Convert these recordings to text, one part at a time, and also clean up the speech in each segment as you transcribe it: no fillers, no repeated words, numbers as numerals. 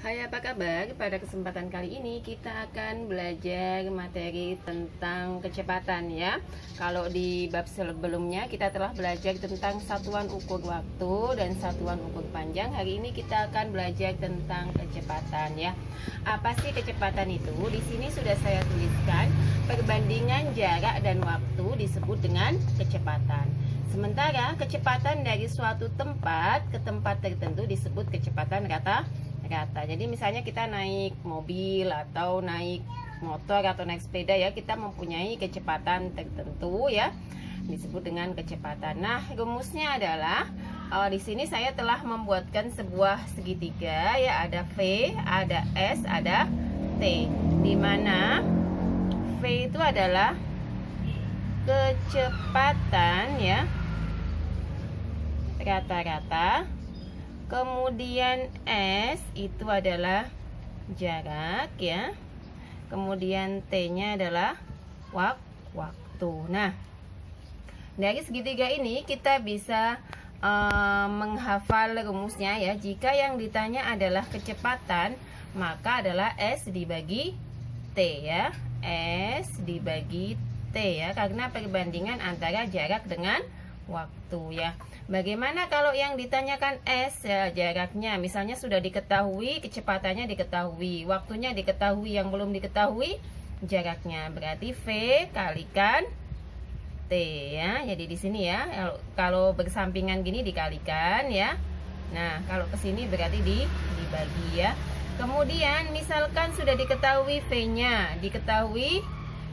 Hai, apa kabar? Pada kesempatan kali ini kita akan belajar materi tentang kecepatan ya. Kalau di bab sebelumnya kita telah belajar tentang satuan ukur waktu dan satuan ukur panjang. Hari ini kita akan belajar tentang kecepatan ya. Apa sih kecepatan itu? Di sini sudah saya tuliskan perbandingan jarak dan waktu disebut dengan kecepatan. Sementara kecepatan dari suatu tempat ke tempat tertentu disebut kecepatan rata. Jadi misalnya kita naik mobil atau naik motor atau naik sepeda ya, kita mempunyai kecepatan tertentu ya, disebut dengan kecepatan. Nah, rumusnya adalah di sini saya telah membuatkan sebuah segitiga ya, ada V, ada S, ada T, di mana V itu adalah kecepatan ya rata-rata. Kemudian S itu adalah jarak ya. Kemudian T-nya adalah waktu. Nah, dari segitiga ini kita bisa menghafal rumusnya ya. Jika yang ditanya adalah kecepatan, maka adalah S dibagi T ya. S dibagi T ya, karena perbandingan antara jarak dengan waktu ya. Bagaimana kalau yang ditanyakan S ya, jaraknya misalnya sudah diketahui, kecepatannya diketahui, waktunya diketahui, yang belum diketahui jaraknya, berarti V kalikan T ya. Jadi di sini ya, kalau bersampingan gini dikalikan ya. Nah, kalau ke sini berarti dibagi ya. Kemudian misalkan sudah diketahui V-nya, diketahui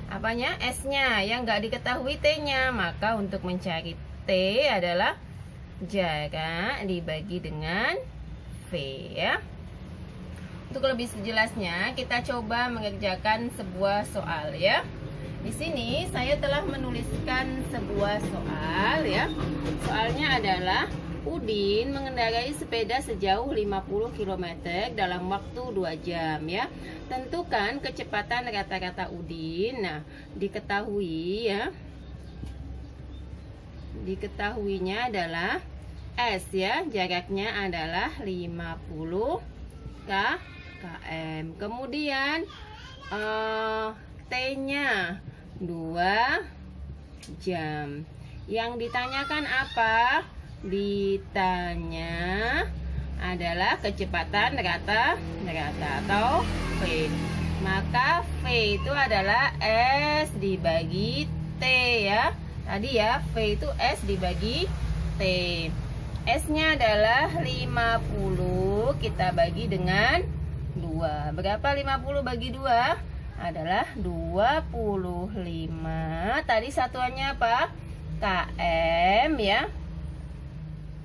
apanya? S-nya, yang nggak diketahui T-nya, maka untuk mencari T adalah jarak dibagi dengan V ya. Untuk lebih jelasnya kita coba mengerjakan sebuah soal ya. Di sini saya telah menuliskan sebuah soal ya. Soalnya adalah Udin mengendarai sepeda sejauh 50 km dalam waktu 2 jam ya. Tentukan kecepatan rata-rata Udin. Nah, diketahui ya. Diketahuinya adalah S ya, jaraknya adalah 50 km. Kemudian T-nya 2 jam. Yang ditanyakan apa? Ditanya adalah kecepatan rata atau V. Maka V itu adalah S dibagi T ya. Tadi ya, V itu S dibagi T. S-nya adalah 50, kita bagi dengan 2. Berapa 50 bagi 2? Adalah 25. Tadi satuannya apa? km ya.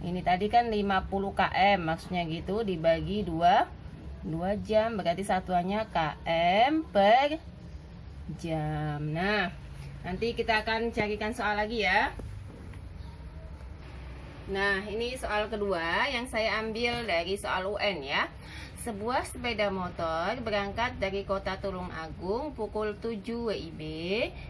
Ini tadi kan 50 km, maksudnya gitu, dibagi 2 jam, berarti satuannya km per jam. Nah, nanti kita akan carikan soal lagi ya. Nah, ini soal kedua yang saya ambil dari soal UN ya. Sebuah sepeda motor berangkat dari kota Tulung Agung pukul 7 WIB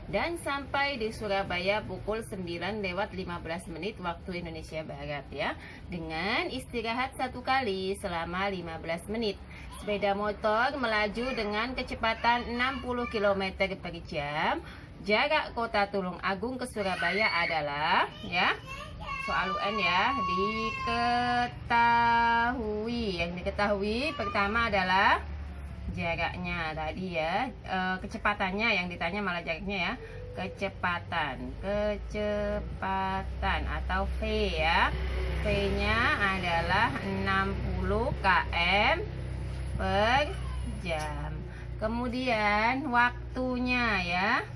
dan sampai di Surabaya pukul 9:15 waktu Indonesia Barat ya. Dengan istirahat 1 kali selama 15 menit. Sepeda motor melaju dengan kecepatan 60 km per jam. Jarak kota Tulung Agung ke Surabaya adalah ya, soal UN ya, diketahui. Yang diketahui pertama adalah jaraknya tadi ya, kecepatannya yang ditanya malah jaraknya ya, kecepatan atau V ya. V-nya atuh 60 km per jam. Kemudian waktunya ya,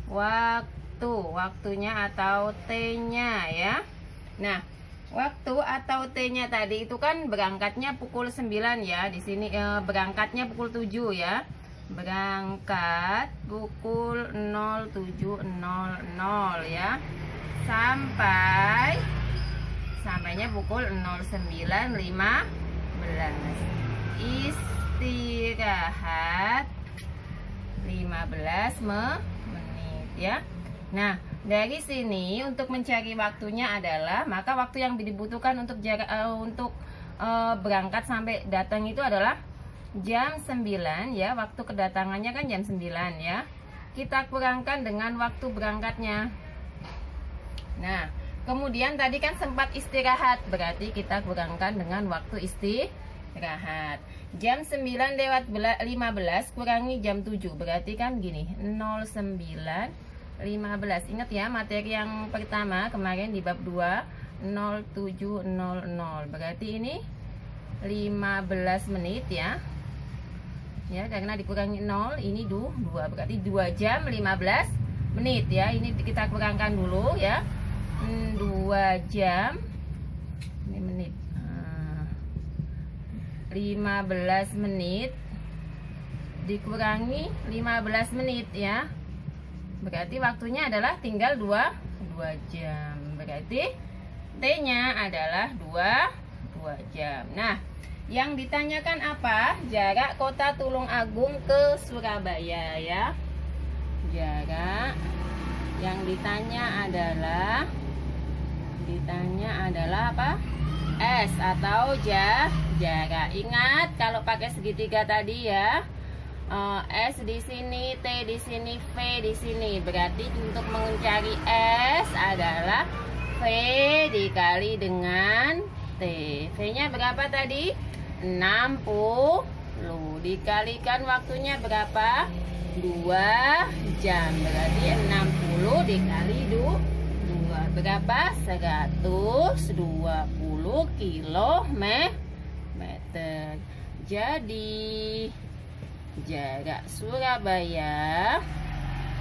waktunya atau T-nya ya. Nah, waktu atau T-nya tadi itu kan berangkatnya pukul 9 ya. Di sini berangkatnya pukul 7 ya. Berangkat pukul 07.00 ya. Sampainya pukul 09.15. Istirahat 15 menit ya. Nah, dari sini untuk mencari waktunya adalah, maka waktu yang dibutuhkan untuk berangkat sampai datang itu adalah jam 9 ya, waktu kedatangannya kan jam 9 ya. Kita kurangkan dengan waktu berangkatnya. Nah, kemudian tadi kan sempat istirahat, berarti kita kurangkan dengan waktu istirahat. Jam 9 lewat 15 kurangi jam 7, berarti kan gini, 09.15. Ingat ya, materi yang pertama kemarin di bab 2, 07.00. Berarti ini 15 menit ya. Ya, karena dikurangi 0, ini 2, berarti 2 jam 15 menit ya. Ini kita kurangkan dulu ya. 2 jam ini menit. 15 menit dikurangi 15 menit ya. Berarti waktunya adalah tinggal 2 jam. Berarti T-nya adalah 2 jam. Nah, yang ditanyakan apa? Jarak kota Tulung Agung ke Surabaya ya. Jarak yang ditanya adalah apa? S atau jarak. Ingat kalau pakai segitiga tadi ya. S di sini, T di sini, V di sini. Berarti untuk mencari S adalah V dikali dengan T. V-nya berapa tadi? 60. Dikalikan waktunya berapa? 2 jam. Berarti 60 dikali 2 berapa? 120 kilometer. Jadi jarak Surabaya,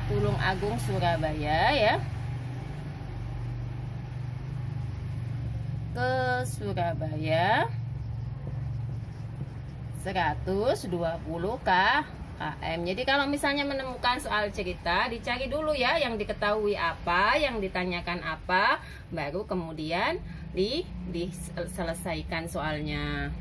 Tulung Agung Surabaya ya, ke Surabaya 120 km. Jadi kalau misalnya menemukan soal cerita, dicari dulu ya yang diketahui apa, yang ditanyakan apa, baru kemudian diselesaikan soalnya.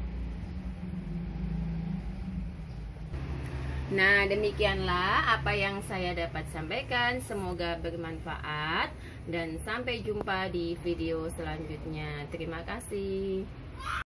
Nah, demikianlah apa yang saya dapat sampaikan. Semoga bermanfaat dan sampai jumpa di video selanjutnya. Terima kasih.